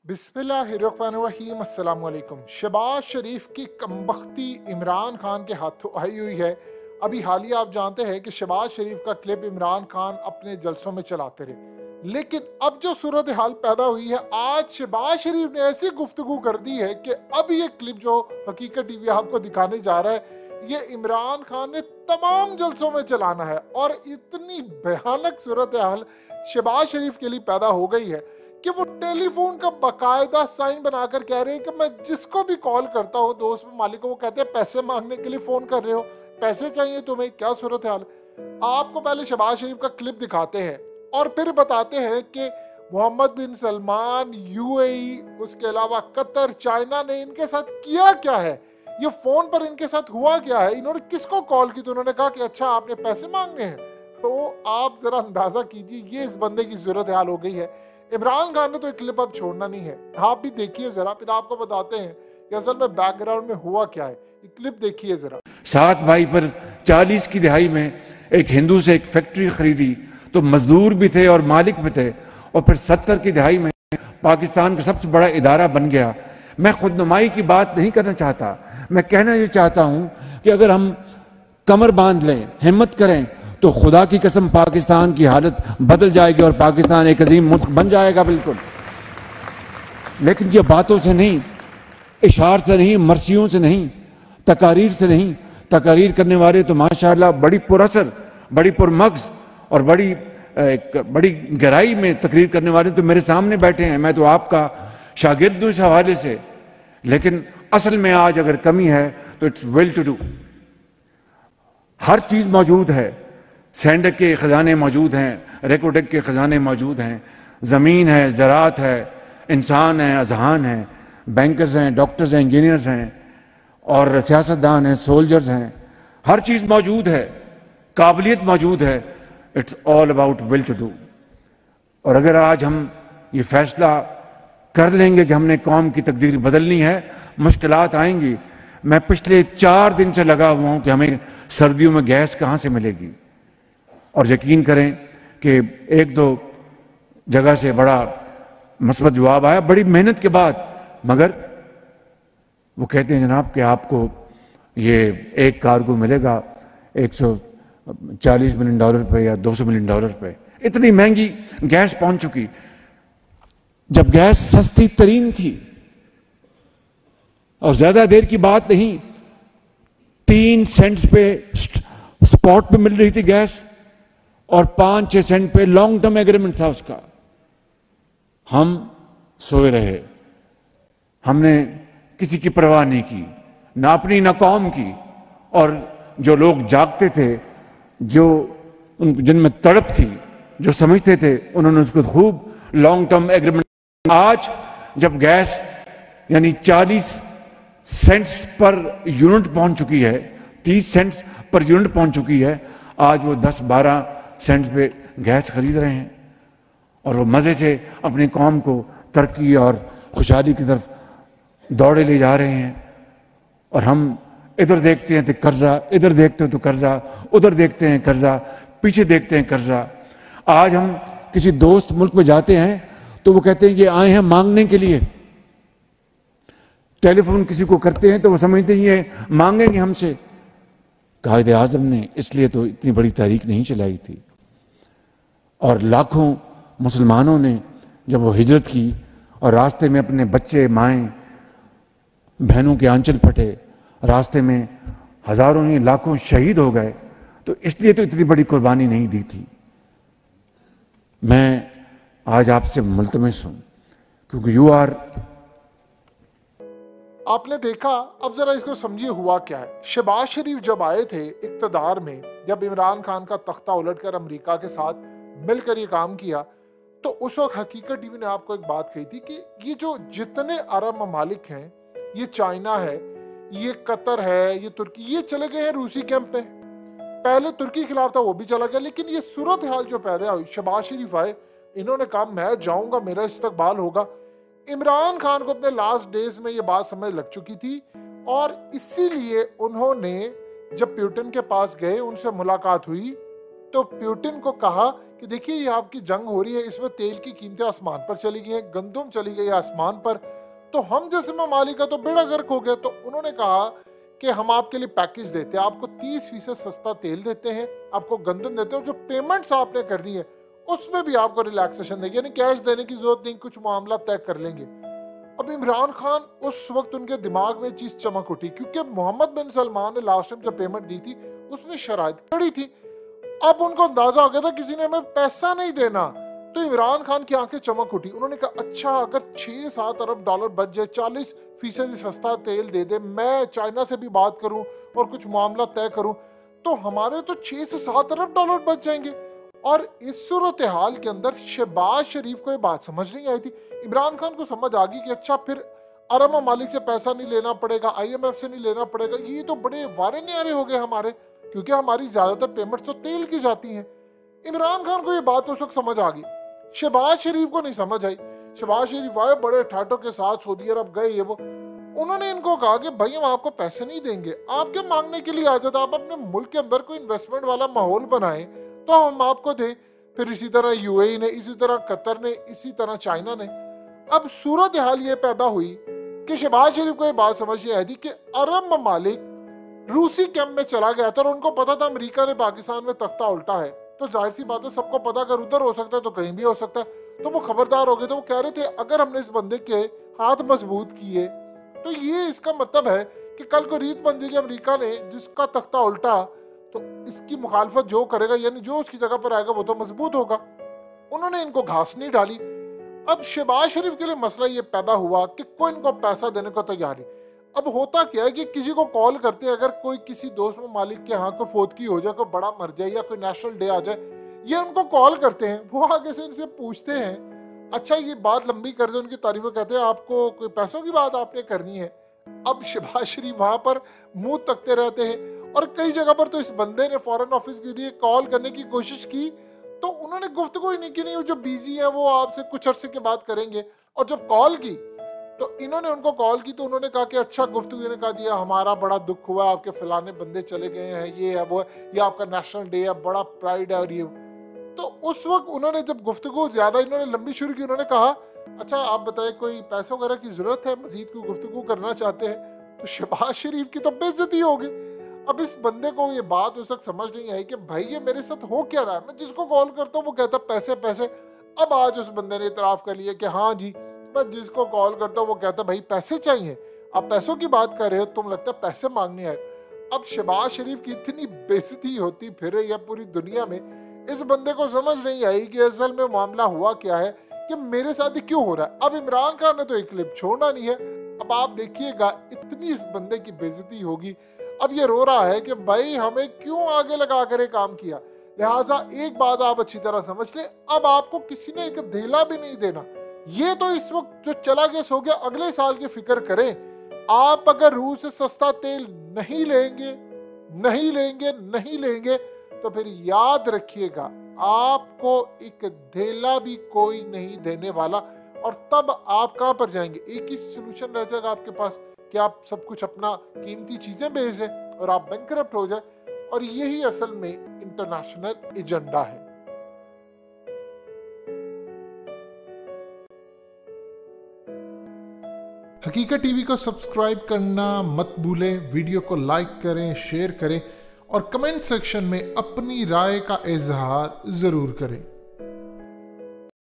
बिस्मिल्लाहिर्रहमानिर्रहीम अस्सलाम वालेकुम। शहबाज शरीफ की कमबख्ती इमरान खान के हाथों आई हुई है। अभी हालिया आप जानते हैं कि शहबाज शरीफ का क्लिप इमरान खान अपने जलसों में चलाते रहे, लेकिन अब जो सूरत हाल पैदा हुई है, आज शहबाज शरीफ ने ऐसी गुफ्तगू कर दी है कि अब ये क्लिप जो हकीकत टीवी आपको दिखाने जा रहा है, ये इमरान खान ने तमाम जलसों में चलाना है। और इतनी भयानक सूरत हाल शहबाज शरीफ के लिए पैदा हो गई है कि वो टेलीफोन का बकायदा साइन बनाकर कह रहे हैं कि मैं जिसको भी कॉल करता हूँ, दोस्त मालिक को, वो कहते हैं पैसे मांगने के लिए फोन कर रहे हो, पैसे चाहिए तुम्हें, क्या सूरत हाल। आपको पहले शहबाज शरीफ का क्लिप दिखाते हैं और फिर बताते हैं कि मोहम्मद बिन सलमान, यूएई, उसके अलावा कतर, चाइना ने इनके साथ किया क्या है, ये फोन पर इनके साथ हुआ क्या है, इन्होंने किसको कॉल की तो उन्होंने कहा कि अच्छा आपने पैसे मांगने हैं। तो आप जरा अंदाजा कीजिए ये इस बंदे की सूरत हाल हो गई है। इमरान खान ने तो एक क्लिप अब छोड़ना नहीं है, आप भी देखिए जरा, फिर आपको बताते हैं कि असल में बैकग्राउंड में हुआ क्या है। ये क्लिप देखिए जरा। 7 भाई पर 40 की दिहाई में एक हिंदू से एक फैक्ट्री खरीदी तो मजदूर भी थे और मालिक भी थे, और फिर 70 की दिहाई में पाकिस्तान का सबसे बड़ा इदारा बन गया। मैं खुदनुमाई की बात नहीं करना चाहता, मैं कहना ये चाहता हूं कि अगर हम कमर बांध लें, हिम्मत करें, तो खुदा की कसम पाकिस्तान की हालत बदल जाएगी और पाकिस्तान एक अजीम मुल्क बन जाएगा बिल्कुल। लेकिन ये बातों से नहीं, इशार से नहीं, मर्सियों से नहीं, तकारीर से नहीं। तकारीर करने वाले तो माशाअल्लाह बड़ी पुरअसर, बड़ी पुरमग्ज और बड़ी गहराई में तकरीर करने वाले तो मेरे सामने बैठे हैं। मैं तो आपका शागिर्द हूं इस हवाले से। लेकिन असल में आज अगर कमी है तो इट्स वेल टू डू। हर चीज मौजूद है, सैंडक के खजाने मौजूद हैं, रेकोटेक के खजाने मौजूद हैं, ज़मीन है, ज़राअत है, इंसान है, अजहान है, बैंकर्स हैं, डॉक्टर्स हैं, इंजीनियर्स हैं, और सियासतदान हैं, सोल्जर्स हैं। हर चीज़ मौजूद है, काबिलियत मौजूद है। It's all about will to do. और अगर आज हम ये फैसला कर लेंगे कि हमने कौम की तकदीर बदलनी है, मुश्किलात आएंगी। मैं पिछले 4 दिन से लगा हुआ हूँ कि हमें सर्दियों में गैस कहाँ से मिलेगी, और यकीन करें कि 1-2 जगह से बड़ा मस्बत जवाब आया बड़ी मेहनत के बाद। मगर वो कहते हैं जनाब कि आपको ये एक कार्गो मिलेगा $140 मिलियन पे या $200 मिलियन पे। इतनी महंगी गैस पहुंच चुकी, जब गैस सस्ती तरीन थी। और ज्यादा देर की बात नहीं, 3 सेंट्स पे स्पॉट पे मिल रही थी गैस, और 5-6 सेंट पे लॉन्ग टर्म एग्रीमेंट था उसका। हम सोए रहे, हमने किसी की परवाह नहीं की, ना अपनी ना कौम की। और जो लोग जागते थे, जो जिनमें तड़प थी, जो समझते थे, उन्होंने उसको खूब लॉन्ग टर्म एग्रीमेंट। आज जब गैस यानी 40 सेंट्स पर यूनिट पहुंच चुकी है, 30 सेंट्स पर यूनिट पहुंच चुकी है, आज वो 10-12 सेंट्स पे गैस खरीद रहे हैं, और वो मजे से अपनी कौम को तरक्की और खुशहाली की तरफ दौड़े ले जा रहे हैं। और हम इधर देखते हैं तो कर्जा, इधर देखते हैं तो कर्जा, उधर देखते हैं कर्जा, पीछे देखते हैं कर्जा। आज हम किसी दोस्त मुल्क में जाते हैं तो वो कहते हैं ये आए हैं मांगने के लिए। टेलीफोन किसी को करते हैं तो वो समझते हैं ये मांगेंगे हमसे। कायदे आजम ने इसलिए तो इतनी बड़ी तहरीक नहीं चलाई थी, और लाखों मुसलमानों ने जब वो हिजरत की और रास्ते में अपने बच्चे, माएँ, बहनों के आंचल फटे, रास्ते में हजारों नहीं लाखों शहीद हो गए, तो इसलिए तो इतनी बड़ी कुर्बानी नहीं दी थी। मैं आज आपसे मुल्तमिस हूं क्योंकि यू आर। आपने देखा, अब जरा इसको समझिए हुआ क्या है। शहबाज शरीफ जब आए थे इक्तदार में, जब इमरान खान का तख्ता उलटकर अमेरिका के साथ मिलकर ये काम किया, तो उस वक्त हकीकत टीवी ने आपको एक बात कही थी कि ये जो जितने अरब ममालिक हैं, ये चाइना है, ये कतर है, ये तुर्की, ये चले गए हैं रूसी कैंप में। पहले तुर्की के खिलाफ था, वो भी चला गया। लेकिन ये सूरत हाल जो पैदा हुई, शहबाज शरीफ आए, इन्होंने कहा मैं जाऊंगा, मेरा इस्तकबाल होगा। इमरान खान को अपने लास्ट डेज में ये बात समझ लग चुकी थी, और इसीलिए उन्होंने जब प्यूटिन के पास गए, उनसे मुलाकात हुई, तो प्यूटिन को कहा कि देखिए ये आपकी जंग हो रही है, इसमें तेल की कीमतें आसमान पर चली गई हैं, गंदम चली गई आसमान पर, तो हम जैसे ममालिक का तो बेड़ा गर्क हो गया। तो उन्होंने कहा कि हम आपके लिए पैकेज देते हैं, आपको 30% सस्ता तेल देते हैं, आपको गंदम देते हैं, और जो पेमेंट्स आपने करनी है उसमें भी आपको रिलैक्सेशन देंगे, यानी कैश देने की जरूरत नहीं, कुछ मामला तय कर लेंगे। अब इमरान खान उस वक्त उनके दिमाग में चीज चमक उठी, क्योंकि मोहम्मद बिन सलमान ने लास्ट टाइम जब पेमेंट दी थी उसमें शराइत कड़ी थी। अब उनको अंदाजा हो गया था किसी ने हमें पैसा नहीं देना। तो इमरान खान की आंखें चमक उठी, उन्होंने कहा अच्छा अगर 6-7 अरब डॉलर बच जाए, 40% सस्ता तेल दे दे, मैं चाइना से भी बात करूं और कुछ मामला तय करूं, तो हमारे तो 6 से 7 अरब डॉलर बच जाएंगे। और इस सूरत हाल के अंदर शहबाज शरीफ को ये बात समझ नहीं आई थी। इमरान खान को समझ आ गई कि अच्छा फिर अरब ममालिक से पैसा नहीं लेना पड़ेगा, IMF से नहीं लेना पड़ेगा, ये तो बड़े वारे न्यारे हो गए हमारे, क्योंकि हमारी ज्यादातर पेमेंट्स तो तेल की जाती हैं। इमरान खान को ये बात उस वक्त समझ आ गई, शहबाज शरीफ को नहीं समझ आई। शहबाज शरीफ आए बड़े ठाटों के साथ, सऊदी अरब गए, ये वो, उन्होंने इनको कहा कि भाई हम आपको पैसे नहीं देंगे, आप क्या मांगने के लिए आ जाते, आप अपने मुल्क के अंदर कोई इन्वेस्टमेंट वाला माहौल बनाए तो हम आपको दें। फिर इसी तरह UAE ने, इसी तरह कतर ने, इसी तरह चाइना ने। अब सूरत हाल ये पैदा हुई कि शहबाज शरीफ को ये बात समझ नहीं आई थी कि अरब ममालिक रूसी कैंप में चला गया था और उनको पता था अमेरिका ने पाकिस्तान में तख्ता उल्टा है, तो जाहिर सी बात है सबको पता अगर उधर हो सकता है तो कहीं भी हो सकता है। तो वो खबरदार हो गए। तो वो कह रहे थे अगर हमने इस बंदे के हाथ मजबूत किए तो ये इसका मतलब है कि कल को रीत बन जाएगी, अमेरिका ने जिसका तख्ता उल्टा तो इसकी मुखालफत जो करेगा, यानी जो उसकी जगह पर आएगा वो तो मजबूत होगा। उन्होंने इनको घास नहीं डाली। अब शहबाज शरीफ के लिए मसला ये पैदा हुआ कि कोई इनको पैसा देने को तैयार है। अब होता क्या है कि किसी को कॉल करते हैं, अगर कोई किसी दोस्त मालिक के यहाँ कोई फोतकी हो जाए, कोई बड़ा मर जाए या कोई नेशनल डे आ जाए, ये उनको कॉल करते हैं, वो आगे से इनसे पूछते हैं अच्छा ये बात लंबी कर दे, उनकी तारीफ कहते हैं आपको कोई पैसों की बात आपने करनी है। अब शहबाज शरीफ वहां पर मुंह तकते रहते हैं, और कई जगह पर तो इस बंदे ने फॉरेन ऑफिस के लिए कॉल करने की कोशिश की तो उन्होंने गुफ्तगू ही नहीं की, नहीं जो बिजी है वो आपसे कुछ अरसे के बाद करेंगे। और जब कॉल की तो इन्होंने उनको कॉल की तो उन्होंने कहा कि अच्छा गुफ्तगू ने कहा दिया हमारा बड़ा दुख हुआ, आपके फलाने बंदे चले गए हैं, ये है वो है, ये आपका नेशनल डे है, बड़ा प्राइड है और ये। तो उस वक्त उन्होंने जब गुफ्तगू ज्यादा इन्होंने लंबी शुरू की, उन्होंने कहा अच्छा आप बताए कोई पैसों वगैरह की जरूरत है, मजीद कोई गुफ्तगू करना चाहते हैं। तो शहबाज शरीफ की तो बेइज्जती होगी। अब इस बंदे को ये बात उस वक्त समझ नहीं आई कि भाई ये मेरे साथ हो क्या रहा है, मैं जिसको कॉल करता हूँ वो कहता पैसे पैसे। अब आज उस बंदे ने इतराफ कर लिया कि हाँ जी मैं जिसको कॉल करता हूँ वो कहता भाई पैसे चाहिए, आप पैसों की बात कर रहे हो, तुम लगता है पैसे मांगने आए। अब शहबाज शरीफ की इतनी बेइज्जती होती फिर रही है पूरी दुनिया में, इस बंदे को समझ नहीं आई कि असल में मामला हुआ क्या है, कि मेरे साथ ही क्यों हो रहा है। अब इमरान खान ने तो एक क्लिप छोड़ना नहीं है, अब आप देखिएगा इतनी इस बंदे की बेइज्जती होगी। अब ये रो रहा है कि भाई हमें क्यों आगे लगा कर ये काम किया। लिहाजा एक बात आप अच्छी तरह समझ लें, अब आपको किसी ने एक धेला भी नहीं देना। ये तो इस वक्त जो चला गया सो गया, अगले साल की फिक्र करें। आप अगर रूस से सस्ता तेल नहीं लेंगे तो फिर याद रखिएगा आपको एक धेला भी कोई नहीं देने वाला। और तब आप कहां पर जाएंगे, एक ही सोल्यूशन रह जाएगा आपके पास कि आप सब कुछ अपना कीमती चीजें बेच दें और आप बैंकरप्ट हो जाए। और यही असल में इंटरनेशनल एजेंडा है। हकीकत टीवी को सब्सक्राइब करना मत भूलें, वीडियो को लाइक करें, शेयर करें और कमेंट सेक्शन में अपनी राय का इजहार जरूर करें।